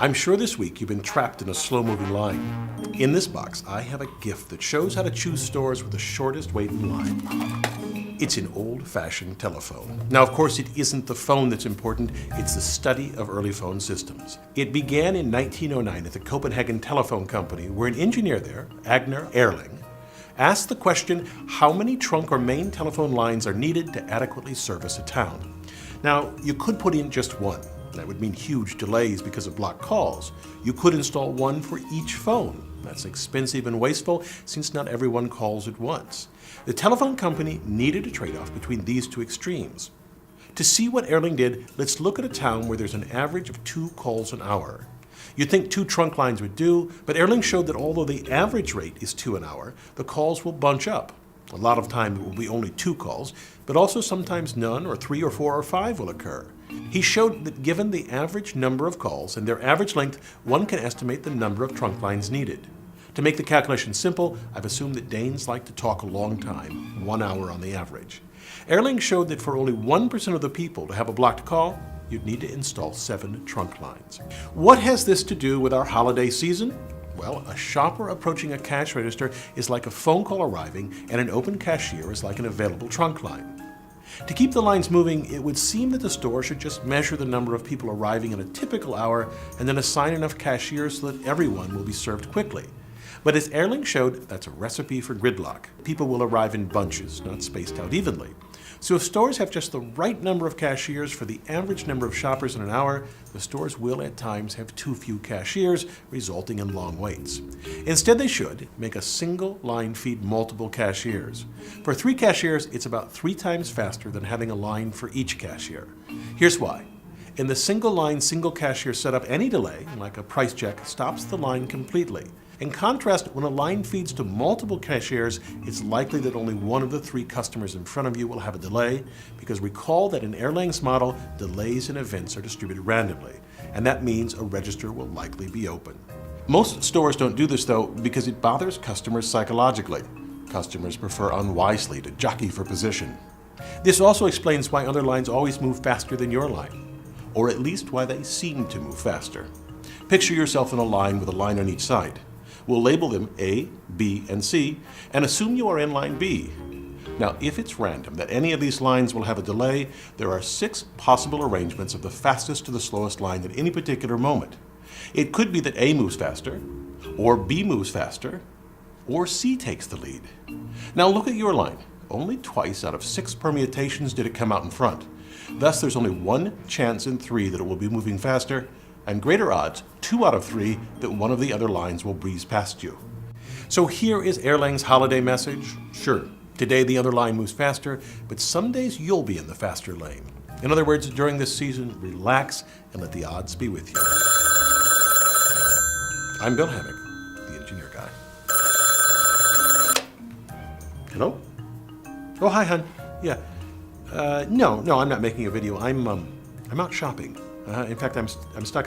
I'm sure this week you've been trapped in a slow-moving line. In this box, I have a gift that shows how to choose stores with the shortest wait in line. It's an old-fashioned telephone. Now, of course, it isn't the phone that's important, it's the study of early phone systems. It began in 1909 at the Copenhagen Telephone Company, where an engineer there, Agner Erling, asked the question, how many trunk or main telephone lines are needed to adequately service a town? Now, you could put in just one. That would mean huge delays because of blocked calls. You could install one for each phone. That's expensive and wasteful since not everyone calls at once. The telephone company needed a trade-off between these two extremes. To see what Erling did, let's look at a town where there's an average of 2 calls an hour. You'd think 2 trunk lines would do, but Erling showed that although the average rate is 2 an hour, the calls will bunch up. A lot of time it will be only 2 calls, but also sometimes none, or 3 or 4 or 5 will occur. He showed that given the average number of calls and their average length, one can estimate the number of trunk lines needed. To make the calculation simple, I've assumed that Danes like to talk a long time, 1 hour on the average. Erling showed that for only 1% of the people to have a blocked call, you'd need to install 7 trunk lines. What has this to do with our holiday season? Well, a shopper approaching a cash register is like a phone call arriving, and an open cashier is like an available trunk line. To keep the lines moving, it would seem that the store should just measure the number of people arriving in a typical hour and then assign enough cashiers so that everyone will be served quickly. But as Erling showed, that's a recipe for gridlock. People will arrive in bunches, not spaced out evenly. So if stores have just the right number of cashiers for the average number of shoppers in an hour, the stores will at times have too few cashiers, resulting in long waits. Instead, they should make a single line feed multiple cashiers. For 3 cashiers, it's about 3 times faster than having a line for each cashier. Here's why. In the single line, single cashier setup, any delay, like a price check, stops the line completely. In contrast, when a line feeds to multiple cashiers, it's likely that only one of the 3 customers in front of you will have a delay, because recall that in Erling's model, delays in events are distributed randomly, and that means a register will likely be open. Most stores don't do this though, because it bothers customers psychologically. Customers prefer unwisely to jockey for position. This also explains why other lines always move faster than your line, or at least why they seem to move faster. Picture yourself in a line with a line on each side. We'll label them A, B, and C, and assume you are in line B. Now, if it's random that any of these lines will have a delay, there are 6 possible arrangements of the fastest to the slowest line at any particular moment. It could be that A moves faster, or B moves faster, or C takes the lead. Now look at your line. Only twice out of 6 permutations did it come out in front. Thus, there's only 1 chance in 3 that it will be moving faster, and greater odds, 2 out of 3, that one of the other lines will breeze past you. So here is Erling's holiday message. Sure, today the other line moves faster, but some days you'll be in the faster lane. In other words, during this season, relax and let the odds be with you. I'm Bill Hammack, the engineer guy. Hello? Oh, hi, hon. Yeah. No, I'm not making a video. I'm out shopping. In fact, I'm stuck in